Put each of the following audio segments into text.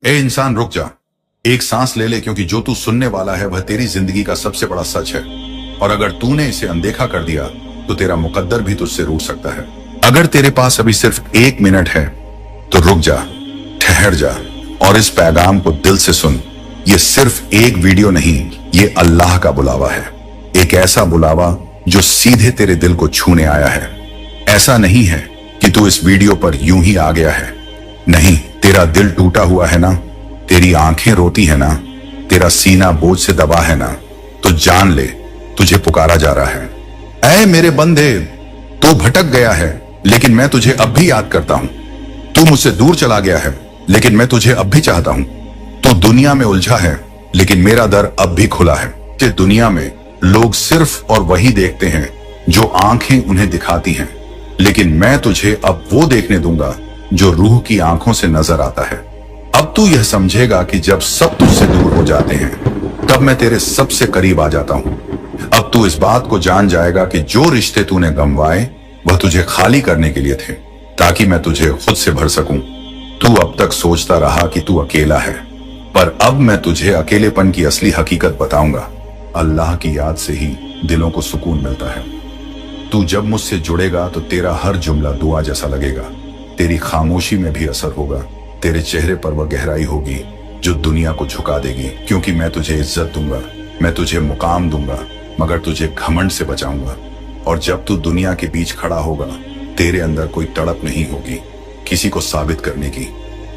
ए इंसान रुक जा, एक सांस ले ले, क्योंकि जो तू सुनने वाला है वह तेरी जिंदगी का सबसे बड़ा सच है। और अगर तूने इसे अनदेखा कर दिया तो तेरा मुकद्दर भी तुझसे रूठ सकता है। अगर तेरे पास अभी सिर्फ 1 मिनट है तो रुक जा, ठहर जा और इस पैगाम को दिल से सुन। ये सिर्फ एक वीडियो नहीं, ये अल्लाह का बुलावा है। एक ऐसा बुलावा जो सीधे तेरे दिल को छूने आया है। ऐसा नहीं है कि तू इस वीडियो पर यूं ही आ गया है। नहीं, तेरा दिल टूटा हुआ है ना, तेरी आंखें रोती है ना, तेरा सीना बोझ से दबा है ना, तो जान ले तुझे पुकारा जा रहा है। ऐ मेरे बंदे, तू भटक गया है लेकिन मैं तुझे अब भी याद करता हूं। तू मुझसे दूर चला गया है लेकिन मैं तुझे अब भी चाहता हूं। तू दुनिया में उलझा है लेकिन मेरा दर अब भी खुला है। कि दुनिया में लोग सिर्फ और वही देखते हैं जो आंखें उन्हें दिखाती हैं, लेकिन मैं तुझे अब वो देखने दूंगा जो रूह की आंखों से नजर आता है। अब तू यह समझेगा कि जब सब तुझसे दूर हो जाते हैं तब मैं तेरे सबसे करीब आ जाता हूं। अब तू इस बात को जान जाएगा कि जो रिश्ते तूने गंवाए वह तुझे खाली करने के लिए थे, ताकि मैं तुझे खुद से भर सकूं। तू अब तक सोचता रहा कि तू अकेला है, पर अब मैं तुझे अकेलेपन की असली हकीकत बताऊंगा। अल्लाह की याद से ही दिलों को सुकून मिलता है। तू जब मुझसे जुड़ेगा तो तेरा हर जुमला दुआ जैसा लगेगा। तेरी खामोशी में भी असर होगा। तेरे चेहरे पर वह गहराई होगी जो दुनिया को झुका देगी, क्योंकि मैं तुझे इज्जत दूंगा, मैं तुझे मुकाम दूंगा, मगर तुझे घमंड से बचाऊंगा। और जब तू दुनिया के बीच खड़ा होगा, तेरे अंदर कोई तड़प नहीं होगी किसी को साबित करने की।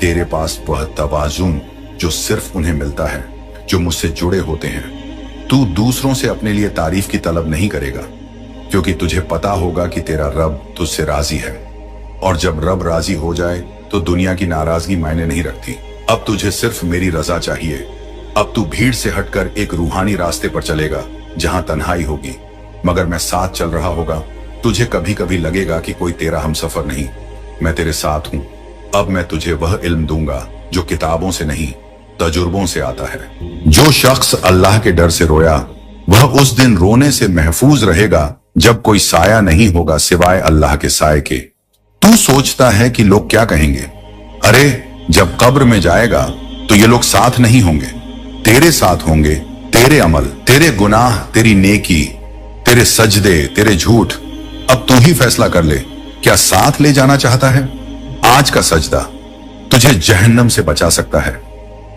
तेरे पास वह तवाजुन जो सिर्फ उन्हें मिलता है जो मुझसे जुड़े होते हैं। तू दूसरों से अपने लिए तारीफ की तलब नहीं करेगा, क्योंकि तुझे पता होगा कि तेरा रब तुझसे राजी है। और जब रब राजी हो जाए तो दुनिया की नाराजगी मायने नहीं रखती। अब तुझे सिर्फ मेरी रजा चाहिए। अब तू भीड़ से हटकर एक रूहानी रास्ते पर चलेगा जहां तन्हाई होगी, मगर मैं साथ चल रहा होगा। तुझे कभी कभी लगेगा कि कोई तेरा हमसफर नहीं, मैं तेरे साथ हूं। अब मैं तुझे वह इल्म दूंगा जो किताबों से नहीं, तजुर्बों से आता है। जो शख्स अल्लाह के डर से रोया वह उस दिन रोने से महफूज रहेगा जब कोई साया नहीं होगा सिवाय अल्लाह के साए के। तू सोचता है कि लोग क्या कहेंगे? अरे, जब कब्र में जाएगा तो ये लोग साथ नहीं होंगे, तेरे साथ होंगे। तेरे अमल, तेरे गुनाह, तेरी नेकी, तेरे सजदे, तेरे झूठ। अब तू ही फैसला कर ले, क्या साथ ले जाना चाहता है? आज का सजदा तुझे जहन्नम से बचा सकता है।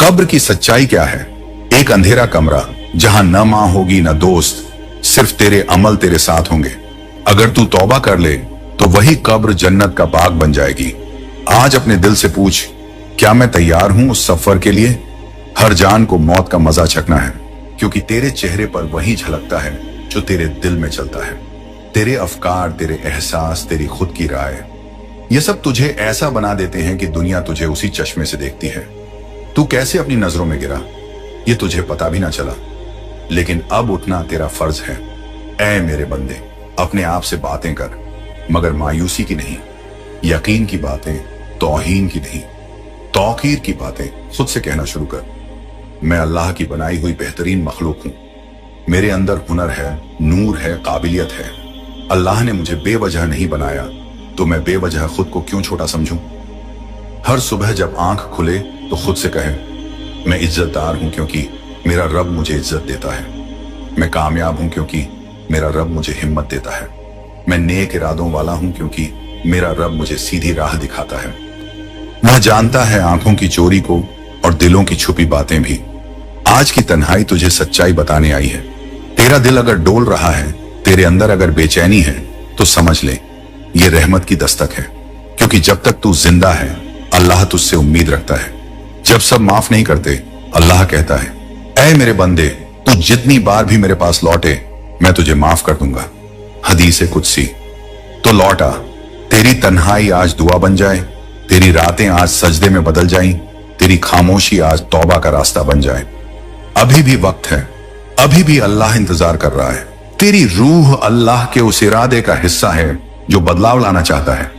कब्र की सच्चाई क्या है? एक अंधेरा कमरा जहां न मां होगी न दोस्त, सिर्फ तेरे अमल तेरे साथ होंगे। अगर तू तौबा कर ले तो वही कब्र जन्नत का बाग बन जाएगी। आज अपने दिल से पूछ, क्या मैं तैयार हूं उस सफर के लिए? हर जान को मौत का मजा चखना है, क्योंकि तेरे चेहरे पर वही झलकता है जो तेरे दिल में चलता है। तेरे अफकार, तेरे एहसास, तेरी खुद की राय, ये सब तुझे ऐसा बना देते हैं कि दुनिया तुझे उसी चश्मे से देखती है। तू कैसे अपनी नजरों में गिरा ये तुझे पता भी ना चला, लेकिन अब उठना तेरा फर्ज है। ऐ मेरे बंदे, अपने आप से बातें कर, मगर मायूसी की नहीं। यकीन की बातें, तौहीन की नहीं। तौकीर की बातें खुद से कहना शुरू कर। मैं अल्लाह की बनाई हुई बेहतरीन मखलूक हूं। मेरे अंदर हुनर है, नूर है, काबिलियत है। अल्लाह ने मुझे बेवजह नहीं बनाया, तो मैं बेवजह खुद को क्यों छोटा समझूं? हर सुबह जब आंख खुले तो खुद से कहे, मैं इज्जतदार हूं क्योंकि मेरा रब मुझे इज्जत देता है। मैं कामयाब हूं क्योंकि मेरा रब मुझे हिम्मत देता है। मैं नेक इरादों वाला हूं क्योंकि मेरा रब मुझे सीधी राह दिखाता है। वह जानता है आंखों की चोरी को और दिलों की छुपी बातें भी। आज की तन्हाई तुझे सच्चाई बताने आई है। तेरा दिल अगर डोल रहा है, तेरे अंदर अगर बेचैनी है, तो समझ ले ये रहमत की दस्तक है, क्योंकि जब तक तू जिंदा है अल्लाह तुझसे उम्मीद रखता है। जब सब माफ नहीं करते, अल्लाह कहता है, ऐ मेरे बंदे, तू जितनी बार भी मेरे पास लौटे मैं तुझे माफ कर दूंगा। हदीस कुदसी। तो लौट आ, तेरी तन्हाई आज दुआ बन जाए, तेरी रातें आज सजदे में बदल जाएं, तेरी खामोशी आज तौबा का रास्ता बन जाए। अभी भी वक्त है, अभी भी अल्लाह इंतजार कर रहा है। तेरी रूह अल्लाह के उस इरादे का हिस्सा है जो बदलाव लाना चाहता है।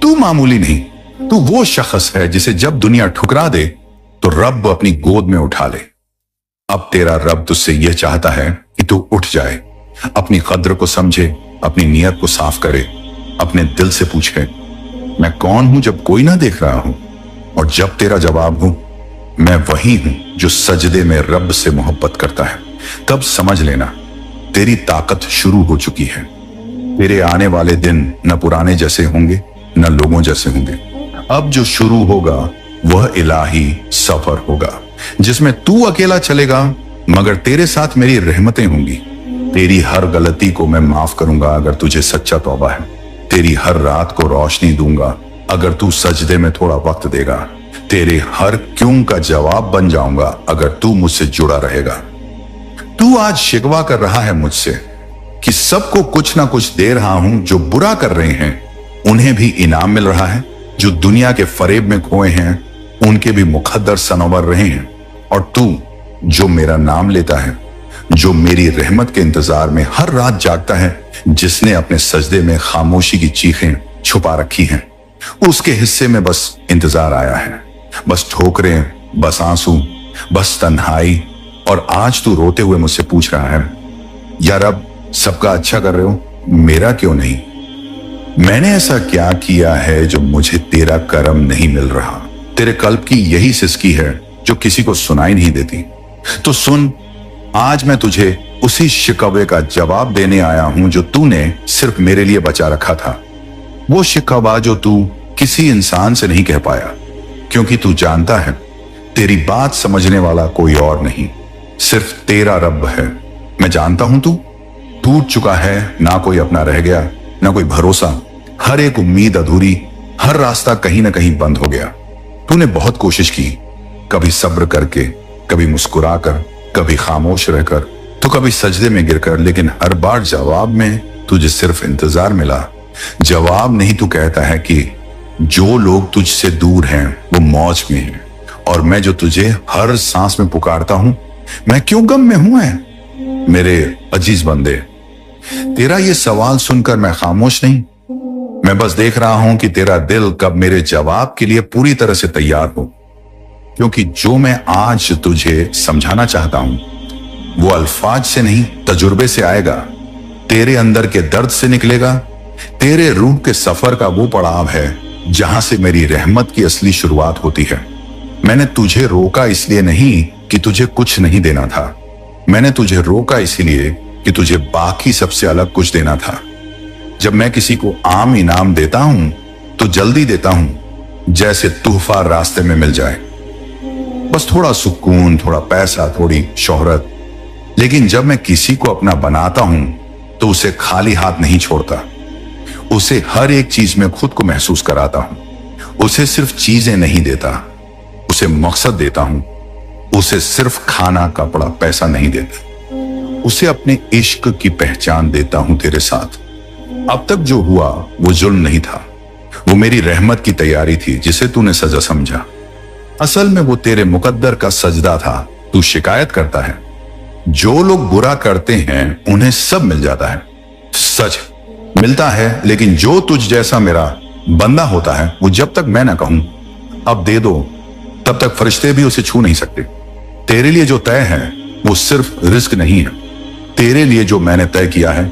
तू मामूली नहीं, तू वो शख्स है जिसे जब दुनिया ठुकरा दे तो रब अपनी गोद में उठा ले। अब तेरा रब तुझसे यह चाहता है कि तू उठ जाए, अपनी कद्र को समझे, अपनी नियत को साफ करे, अपने दिल से पूछे, मैं कौन हूं जब कोई ना देख रहा हूं? और जब तेरा जवाब हो मैं वही हूं जो सजदे में रब से मोहब्बत करता है। तब समझ लेना तेरी ताकत शुरू हो चुकी है। तेरे आने वाले दिन न पुराने जैसे होंगे न लोगों जैसे होंगे। अब जो शुरू होगा वह इलाही सफर होगा, जिसमें तू अकेला चलेगा मगर तेरे साथ मेरी रहमतें होंगी। तेरी हर गलती को मैं माफ करूंगा अगर तुझे सच्चा तौबा है। तेरी हर रात को रोशनी दूंगा अगर तू सजदे में थोड़ा वक्त देगा। तेरे हर क्यों का जवाब बन जाऊंगा अगर तू मुझसे जुड़ा रहेगा। तू आज शिकवा कर रहा है मुझसे कि सबको कुछ ना कुछ दे रहा हूं। जो बुरा कर रहे हैं उन्हें भी इनाम मिल रहा है। जो दुनिया के फरेब में खोए हैं उनके भी मुकद्दर सनवर रहे हैं। और तू जो मेरा नाम लेता है, जो मेरी रहमत के इंतजार में हर रात जागता है, जिसने अपने सजदे में खामोशी की चीखें छुपा रखी हैं, उसके हिस्से में बस इंतजार आया है। बस ठोकरें, बस आंसू, बस तन्हाई। और आज तू रोते हुए मुझसे पूछ रहा है, यार अब सबका अच्छा कर रहे हो, मेरा क्यों नहीं? मैंने ऐसा क्या किया है जो मुझे तेरा करम नहीं मिल रहा? तेरे कल्ब की यही सिसकी है जो किसी को सुनाई नहीं देती। तो सुन, आज मैं तुझे उसी शिकवे का जवाब देने आया हूं जो तूने सिर्फ मेरे लिए बचा रखा था। वो शिकवा जो तू किसी इंसान से नहीं कह पाया, क्योंकि तू जानता है तेरी बात समझने वाला कोई और नहीं, सिर्फ तेरा रब है। मैं जानता हूं तू टूट चुका है, ना कोई अपना रह गया, ना कोई भरोसा। हर एक उम्मीद अधूरी, हर रास्ता कहीं ना कहीं बंद हो गया। तूने बहुत कोशिश की, कभी सब्र करके, कभी मुस्कुराकर, कभी खामोश रहकर, तो कभी सजदे में गिरकर, लेकिन हर बार जवाब में तुझे सिर्फ इंतजार मिला। जवाब नहीं, तू कहता है कि जो लोग तुझसे दूर हैं वो मौज में हैं, और मैं जो तुझे हर सांस में पुकारता हूं, मैं क्यों गम में हूं? है मेरे अजीज बंदे, तेरा ये सवाल सुनकर मैं खामोश नहीं, मैं बस देख रहा हूं कि तेरा दिल कब मेरे जवाब के लिए पूरी तरह से तैयार हो। क्योंकि जो मैं आज तुझे समझाना चाहता हूं वो अल्फाज से नहीं, तजुर्बे से आएगा। तेरे अंदर के दर्द से निकलेगा। तेरे रूह के सफर का वो पड़ाव है जहां से मेरी रहमत की असली शुरुआत होती है। मैंने तुझे रोका इसलिए नहीं कि तुझे कुछ नहीं देना था, मैंने तुझे रोका इसलिए कि तुझे बाकी सबसे अलग कुछ देना था। जब मैं किसी को आम इनाम देता हूं तो जल्दी देता हूं, जैसे तोहफा रास्ते में मिल जाए, बस थोड़ा सुकून, थोड़ा पैसा, थोड़ी शोहरत। लेकिन जब मैं किसी को अपना बनाता हूं तो उसे खाली हाथ नहीं छोड़ता, उसे हर एक चीज में खुद को महसूस कराता हूं। उसे सिर्फ चीजें नहीं देता, उसे मकसद देता हूं। उसे सिर्फ खाना, कपड़ा, पैसा नहीं देता, उसे अपने इश्क की पहचान देता हूं तेरे साथ। अब तक जो हुआ वो जुल्म नहीं था, वो मेरी रहमत की तैयारी थी जिसे तूने सजा समझा। असल में वो तेरे मुकद्दर का सजदा था। तू शिकायत करता है, जो लोग बुरा करते हैं उन्हें सब मिल जाता है। सच मिलता है, लेकिन जो तुझ जैसा मेरा बंदा होता है वो जब तक मैं ना कहूं अब दे दो, तब तक फरिश्ते भी उसे छू नहीं सकते। तेरे लिए जो तय है वो सिर्फ रिस्क नहीं है, तेरे लिए जो मैंने तय किया है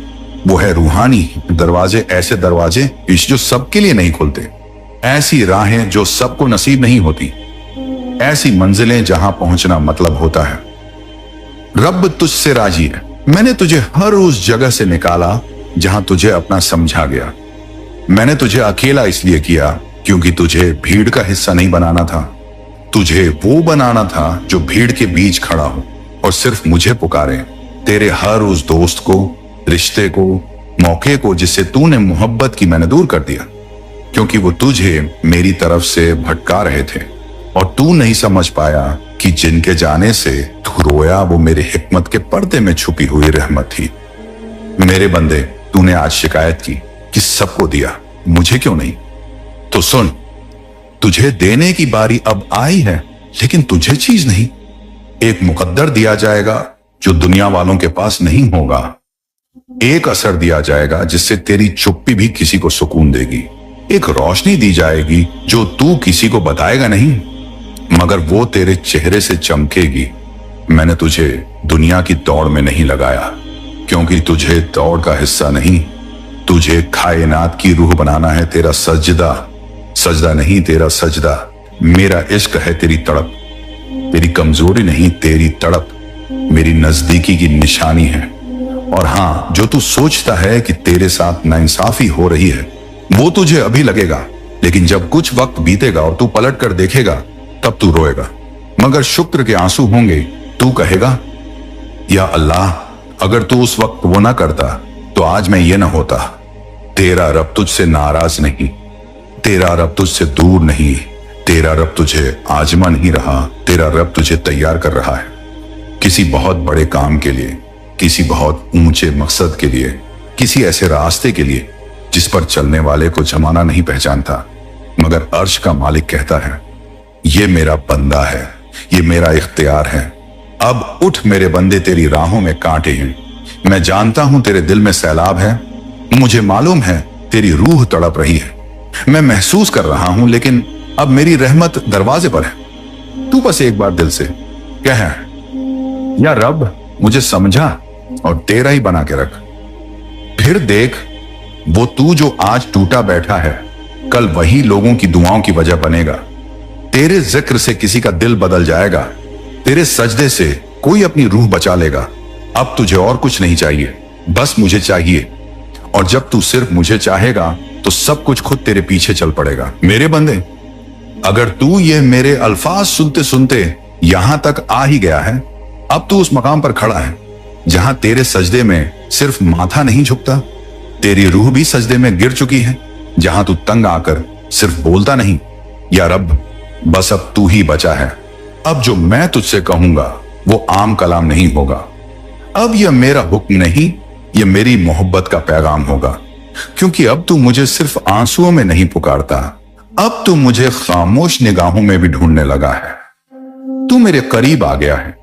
वो है रूहानी दरवाजे। ऐसे दरवाजे जो सबके लिए नहीं खुलते, ऐसी राहें जो सबको नसीब नहीं होती, ऐसी मंजिलें जहां पहुंचना मतलब होता है। रब तुझसे राजी है। मैंने तुझे हर उस जगह से निकाला जहां तुझे अपना समझा गया। मैंने तुझे अकेला इसलिए किया क्योंकि तुझे भीड़ का हिस्सा नहीं बनाना था, तुझे वो बनाना था जो भीड़ के बीच खड़ा हो और सिर्फ मुझे पुकारे। तेरे हर उस दोस्त को, रिश्ते को, मौके को जिससे तूने मोहब्बत की, मैंने दूर कर दिया, क्योंकि वो तुझे मेरी तरफ से भटका रहे थे और तू नहीं समझ पाया कि जिनके जाने से तू रोया वो मेरे हिकमत के पर्दे में छुपी हुई रहमत थी। मेरे बंदे, तूने आज शिकायत की कि सबको दिया, मुझे क्यों नहीं? तो सुन, तुझे देने की बारी अब आई है, लेकिन तुझे चीज नहीं। एक मुकद्दर दिया जाएगा जो दुनिया वालों के पास नहीं होगा। एक असर दिया जाएगा जिससे तेरी चुप्पी भी किसी को सुकून देगी। एक रोशनी दी जाएगी जो तू किसी को बताएगा नहीं, मगर वो तेरे चेहरे से चमकेगी। मैंने तुझे दुनिया की दौड़ में नहीं लगाया, क्योंकि तुझे दौड़ का हिस्सा नहीं, तुझे कायनात की रूह बनाना है। तेरा सजदा, सजदा नहीं तेरा सजदा। मेरा इश्क है तेरी तड़प, तेरी कमजोरी नहीं, तेरी तड़प मेरी नजदीकी की निशानी है। और हाँ, जो तू सोचता है कि तेरे साथ नाइंसाफी हो रही है, वो तुझे अभी लगेगा, लेकिन जब कुछ वक्त बीतेगा और तू पलट कर देखेगा, तब तू रोएगा, मगर शुक्र के आंसू होंगे। तू कहेगा, या अल्लाह, अगर तू उस वक्त वो ना करता तो आज मैं ये ना होता। तेरा रब तुझसे नाराज नहीं, तेरा रब तुझसे दूर नहीं, तेरा रब तुझे आजमा नहीं रहा, तेरा रब तुझे तैयार कर रहा है किसी बहुत बड़े काम के लिए, किसी बहुत ऊंचे मकसद के लिए, किसी ऐसे रास्ते के लिए जिस पर चलने वाले को जमाना नहीं पहचानता, मगर अर्श का मालिक कहता है, ये मेरा बंदा है, ये मेरा इख्तियार है। अब उठ मेरे बंदे, तेरी राहों में कांटे हैं। मैं जानता हूं तेरे दिल में सैलाब है, मुझे मालूम है तेरी रूह तड़प रही है। मैं महसूस कर रहा हूं, लेकिन अब मेरी रहमत दरवाजे पर है। तू बस एक बार दिल से कह, या रब, मुझे समझा और तेरा ही बना के रख। फिर देख, वो तू जो आज टूटा बैठा है, कल वही लोगों की दुआओं की वजह बनेगा। तेरे जिक्र से किसी का दिल बदल जाएगा, तेरे सजदे से कोई अपनी रूह बचा लेगा। अब तुझे और कुछ नहीं चाहिए, बस मुझे चाहिए। और जब तू सिर्फ मुझे चाहेगा तो सब कुछ खुद तेरे पीछे चल पड़ेगा। मेरे बंदे, अगर तू ये मेरे अल्फाज सुनते सुनते यहां तक आ ही गया है, अब तू उस मकाम पर खड़ा है जहां तेरे सजदे में सिर्फ माथा नहीं झुकता, तेरी रूह भी सजदे में गिर चुकी है, जहां तू तंग आकर सिर्फ बोलता नहीं, या रब, बस अब तू ही बचा है। अब जो मैं तुझसे कहूंगा वो आम कलाम नहीं होगा। अब यह मेरा हुक्म नहीं, यह मेरी मोहब्बत का पैगाम होगा, क्योंकि अब तू मुझे सिर्फ आंसुओं में नहीं पुकारता, अब तू मुझे खामोश निगाहों में भी ढूंढने लगा है। तू मेरे करीब आ गया है,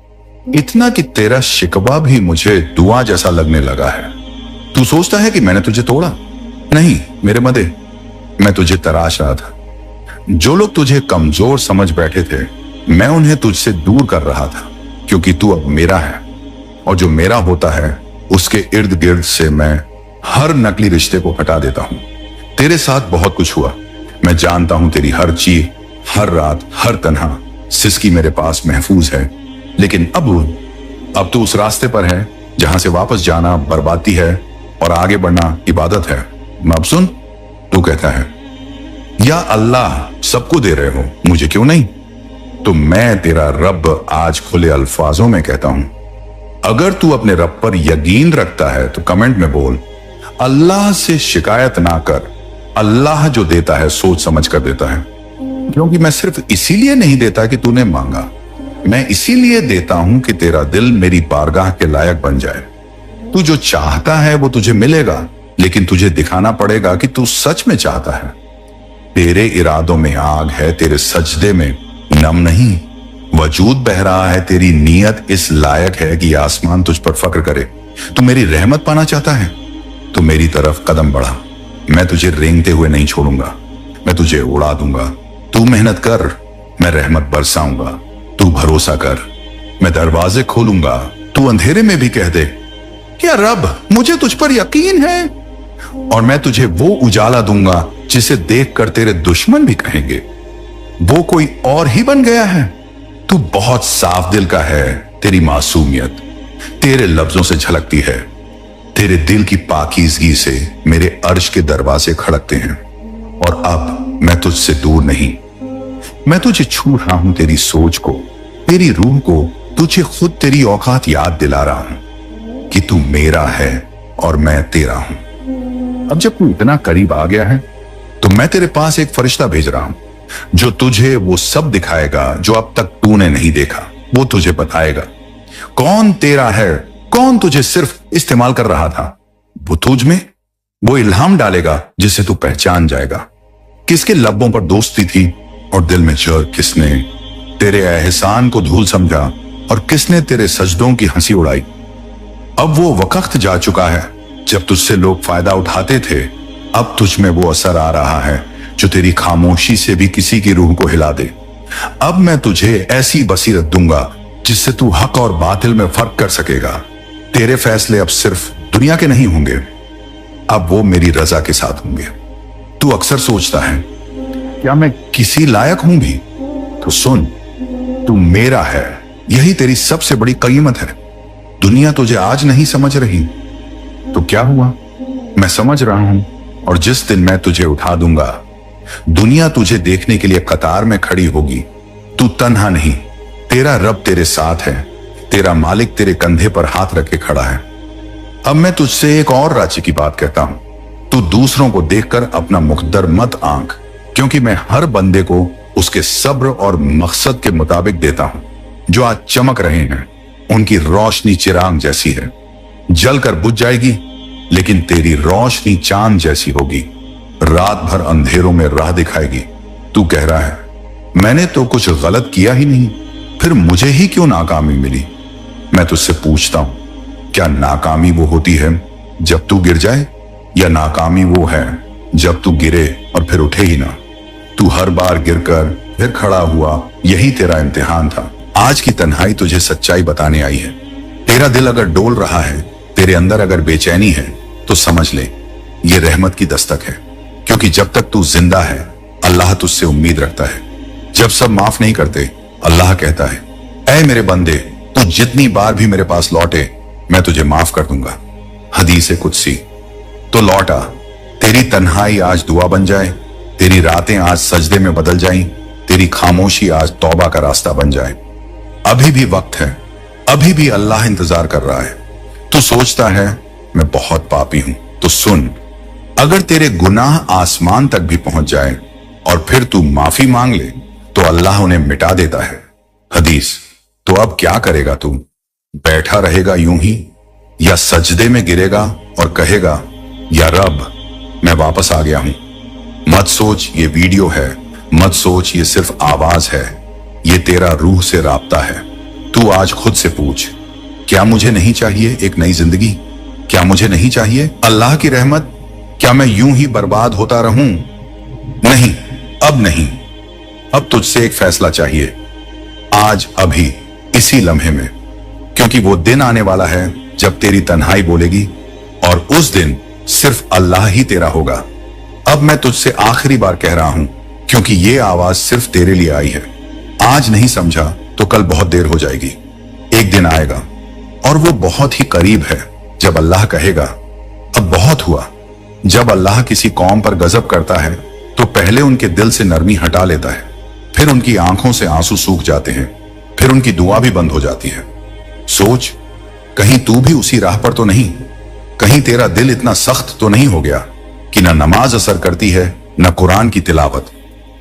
इतना कि तेरा शिकवा भी मुझे दुआ जैसा लगने लगा है। तू सोचता है कि मैंने तुझे तोड़ा? नहीं मेरे मदे, मैं तुझे तराश रहा था। जो लोग तुझे कमजोर समझ बैठे थे, मैं उन्हें तुझसे दूर कर रहा था, क्योंकि तू अब मेरा है, और जो मेरा होता है उसके इर्द गिर्द से मैं हर नकली रिश्ते को हटा देता हूं। तेरे साथ बहुत कुछ हुआ, मैं जानता हूं तेरी हर चीज, हर रात, हर तन्हा सिसकी मेरे पास महफूज है, लेकिन अब तू उस रास्ते पर है जहां से वापस जाना बर्बादी है और आगे बढ़ना इबादत है। अब सुन, तू कहता है, या अल्लाह, सबको दे रहे हो, मुझे क्यों नहीं? तो मैं तेरा रब आज खुले अल्फाजों में कहता हूं, अगर तू अपने रब पर यकीन रखता है तो कमेंट में बोल, अल्लाह से शिकायत ना कर, अल्लाह जो देता है सोच समझ कर देता है। क्योंकि मैं सिर्फ इसीलिए नहीं देता कि तूने मांगा, मैं इसीलिए देता हूं कि तेरा दिल मेरी बारगाह के लायक बन जाए। तू जो चाहता है वो तुझे मिलेगा, लेकिन तुझे दिखाना पड़ेगा कि तू सच में चाहता है। तेरे इरादों में आग है, तेरे सजदे में नम नहीं। वजूद बह रहा है, तेरी नीयत इस लायक है कि आसमान तुझ पर फक्र करे। तू मेरी रहमत पाना चाहता है तो मेरी तरफ कदम बढ़ा, मैं तुझे रेंगते हुए नहीं छोड़ूंगा, मैं तुझे उड़ा दूंगा। तू मेहनत कर, मैं रहमत बरसाऊंगा। तू भरोसा कर, मैं दरवाजे खोलूंगा। तू अंधेरे में भी कह दे, क्या रब, मुझे तुझ पर यकीन है, और मैं तुझे वो उजाला दूंगा जिसे देखकर तेरे दुश्मन भी कहेंगे, वो कोई और ही बन गया है। तू बहुत साफ दिल का है, तेरी मासूमियत तेरे लफ्जों से झलकती है, तेरे दिल की पाकीज़गी से मेरे अर्श के दरवाजे खड़कते हैं। और अब मैं तुझसे दूर नहीं, मैं तुझे छू रहा हूं, तेरी सोच को, तेरी रूह को, तुझे खुद तेरी औकात याद दिला रहा हूं कि तू मेरा है और मैं तेरा हूं। अब जब तू इतना करीब आ गया है तो मैं तेरे पास एक फरिश्ता भेज रहा हूं, जो तुझे वो सब दिखाएगा जो अब तक तूने नहीं देखा। वो तुझे बताएगा कौन तेरा है, कौन तुझे सिर्फ इस्तेमाल कर रहा था। वो तुझ में वो इल्हाम डालेगा जिसे तू पहचान जाएगा, किसके लब्बों पर दोस्ती थी और दिल में जर किसने, तेरे एहसान को धूल समझा और किसने तेरे सजदों की हंसी उड़ाई। अब वो वक्त जा चुका है जब तुझसे लोग फायदा उठाते थे, अब तुझ में वो असर आ रहा है जो तेरी खामोशी से भी किसी की रूह को हिला दे। अब मैं तुझे ऐसी बसीरत दूंगा जिससे तू हक और बातिल में फर्क कर सकेगा। तेरे फैसले अब सिर्फ दुनिया के नहीं होंगे, अब वो मेरी रजा के साथ होंगे। तू अक्सर सोचता है क्या मैं किसी लायक हूं भी? तो सुन, तू मेरा है, यही तेरी सबसे बड़ी कीमत है। दुनिया तुझे आज नहीं समझ रही तो क्या हुआ, मैं समझ रहा हूं, और जिस दिन मैं तुझे उठा दूंगा दुनिया तुझे देखने के लिए कतार में खड़ी होगी। तू तन्हा नहीं, तेरा रब तेरे साथ है, तेरा मालिक तेरे कंधे पर हाथ रखे खड़ा है। अब मैं तुझसे एक और राजी की बात कहता हूं, तू दूसरों को देखकर अपना मुकद्दर मत आंक, क्योंकि मैं हर बंदे को उसके सब्र और मकसद के मुताबिक देता हूं। जो आज चमक रहे हैं उनकी रोशनी चिराग जैसी है, जलकर बुझ जाएगी, लेकिन तेरी रोशनी चांद जैसी होगी, रात भर अंधेरों में राह दिखाएगी। तू कह रहा है मैंने तो कुछ गलत किया ही नहीं, फिर मुझे ही क्यों नाकामी मिली। मैं तुझसे पूछता हूं, क्या नाकामी वो होती है जब तू गिर जाए, या नाकामी वो है जब तू गिरे और फिर उठे ही ना। तू हर बार गिरकर फिर खड़ा हुआ, यही तेरा इम्तिहान था। आज की तन्हाई तुझे सच्चाई बताने आई है। तेरा दिल अगर डोल रहा है, तेरे अंदर अगर बेचैनी है, तो समझ ले ये रहमत की दस्तक है, क्योंकि जब तक तू जिंदा है अल्लाह तुझसे उम्मीद रखता है। जब सब माफ नहीं करते अल्लाह कहता है ऐ मेरे बंदे, तू जितनी बार भी मेरे पास लौटे मैं तुझे माफ कर दूंगा। हदीस कुदसी। तो लौटा, तेरी तन्हाई आज दुआ बन जाए, तेरी रातें आज सजदे में बदल जाएं, तेरी खामोशी आज तौबा का रास्ता बन जाए। अभी भी वक्त है, अभी भी अल्लाह इंतजार कर रहा है। तू सोचता है मैं बहुत पापी हूं, तो सुन, अगर तेरे गुनाह आसमान तक भी पहुंच जाए और फिर तू माफी मांग ले तो अल्लाह उन्हें मिटा देता है। हदीस। तो अब क्या करेगा तू, बैठा रहेगा यूं ही, या सजदे में गिरेगा और कहेगा या रब मैं वापस आ गया हूं। मत सोच ये वीडियो है, मत सोच ये सिर्फ आवाज है, ये तेरा रूह से राब्ता है। तू आज खुद से पूछ, क्या मुझे नहीं चाहिए एक नई जिंदगी, क्या मुझे नहीं चाहिए अल्लाह की रहमत, क्या मैं यूं ही बर्बाद होता रहूं। नहीं, अब नहीं, अब तुझसे एक फैसला चाहिए, आज अभी इसी लम्हे में, क्योंकि वो दिन आने वाला है जब तेरी तन्हाई बोलेगी और उस दिन सिर्फ अल्लाह ही तेरा होगा। अब मैं तुझसे आखिरी बार कह रहा हूं, क्योंकि ये आवाज सिर्फ तेरे लिए आई है। आज नहीं समझा तो कल बहुत देर हो जाएगी। एक दिन आएगा और वो बहुत ही करीब है जब अल्लाह कहेगा अब बहुत हुआ। जब अल्लाह किसी कौम पर गजब करता है तो पहले उनके दिल से नरमी हटा लेता है, फिर उनकी आंखों से आंसू सूख जाते हैं, फिर उनकी दुआ भी बंद हो जाती है। सोच, कहीं तू भी उसी राह पर तो नहीं, कहीं तेरा दिल इतना सख्त तो नहीं हो गया कि ना नमाज असर करती है ना कुरान की तिलावत।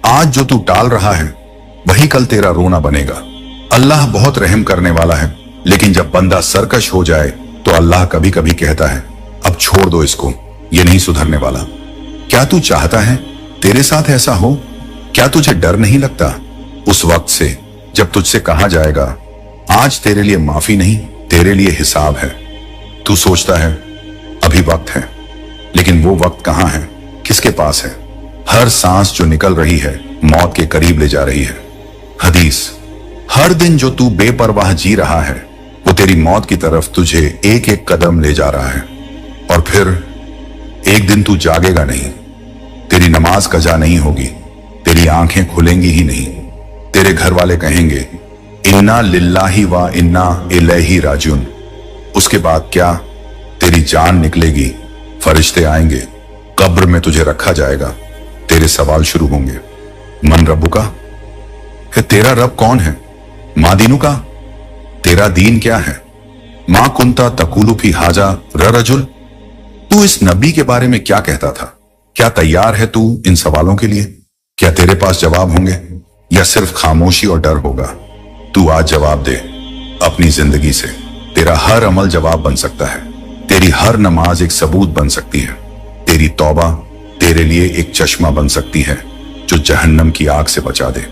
आज जो तू टाल रहा है वही कल तेरा रोना बनेगा। अल्लाह बहुत रहम करने वाला है, लेकिन जब बंदा सरकश हो जाए तो अल्लाह कभी कभी कहता है अब छोड़ दो इसको, ये नहीं सुधरने वाला। क्या तू चाहता है तेरे साथ ऐसा हो? क्या तुझे डर नहीं लगता उस वक्त से जब तुझसे कहा जाएगा आज तेरे लिए माफी नहीं, तेरे लिए हिसाब है? तू सोचता है अभी वक्त है, लेकिन वो वक्त कहां है, किसके पास है? हर सांस जो निकल रही है मौत के करीब ले जा रही है। हदीस। हर दिन जो तू बेपरवाह जी रहा है वो तेरी मौत की तरफ तुझे एक एक कदम ले जा रहा है, और फिर एक दिन तू जागेगा नहीं, तेरी नमाज कजा नहीं होगी, तेरी आंखें खुलेंगी ही नहीं, तेरे घर वाले कहेंगे इन्ना लिल्लाही व इन्ना इलैही राजिऊन। उसके बाद क्या? तेरी जान निकलेगी, फरिश्ते आएंगे, कब्र में तुझे रखा जाएगा, तेरे सवाल शुरू होंगे। मन रब्बुका, तेरा रब कौन है? माँ दीनुका, तेरा दीन क्या है? माँ कुंता तकुलु फी हाजा रजुल, तू इस नबी के बारे में क्या कहता था? क्या तैयार है तू इन सवालों के लिए? क्या तेरे पास जवाब होंगे या सिर्फ खामोशी और डर होगा? तू आज जवाब दे अपनी जिंदगी से। तेरा हर अमल जवाब बन सकता है, तेरी हर नमाज एक सबूत बन सकती है, तेरी तौबा तेरे लिए एक चश्मा बन सकती है जो जहन्नम की आग से बचा दे।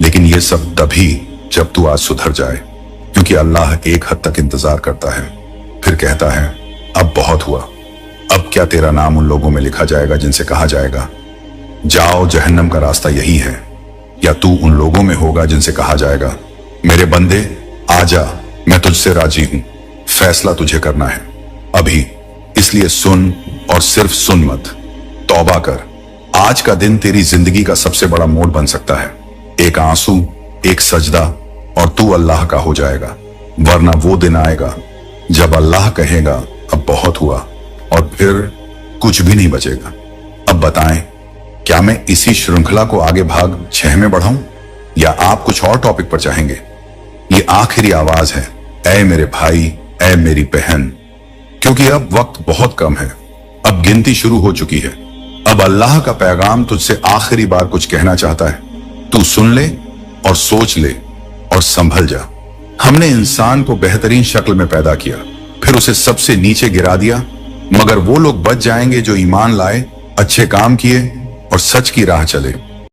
लेकिन ये सब तभी जब तू आज सुधर जाए, क्योंकि अल्लाह एक हद तक इंतजार करता है, फिर कहता है अब बहुत हुआ। अब क्या तेरा नाम उन लोगों में लिखा जाएगा जिनसे कहा जाएगा जाओ जहन्नम का रास्ता यही है, या तू उन लोगों में होगा जिनसे कहा जाएगा मेरे बंदे आजा, मैं तुझसे राजी हूं, फैसला तुझे करना है अभी, इसलिए सुन और सिर्फ सुन मत, तौबा कर। आज का दिन तेरी जिंदगी का सबसे बड़ा मोड़ बन सकता है। एक आंसू, एक सजदा, और तू अल्लाह का हो जाएगा, वरना वो दिन आएगा जब अल्लाह कहेगा अब बहुत हुआ और फिर कुछ भी नहीं बचेगा। अब बताएं, क्या मैं इसी श्रृंखला को आगे भाग 6 में बढ़ाऊं या आप कुछ और टॉपिक पर चाहेंगे? ये आखिरी आवाज है, ऐ मेरे भाई, ऐ मेरी बहन, क्योंकि अब वक्त बहुत कम है, अब गिनती शुरू हो चुकी है। अब अल्लाह का पैगाम तुझसे आखिरी बार कुछ कहना चाहता है। तू सुन ले और सोच ले और संभल जा। हमने इंसान को बेहतरीन शक्ल में पैदा किया, फिर उसे सबसे नीचे गिरा दिया, मगर वो लोग बच जाएंगे जो ईमान लाए, अच्छे काम किए और सच की राह चले।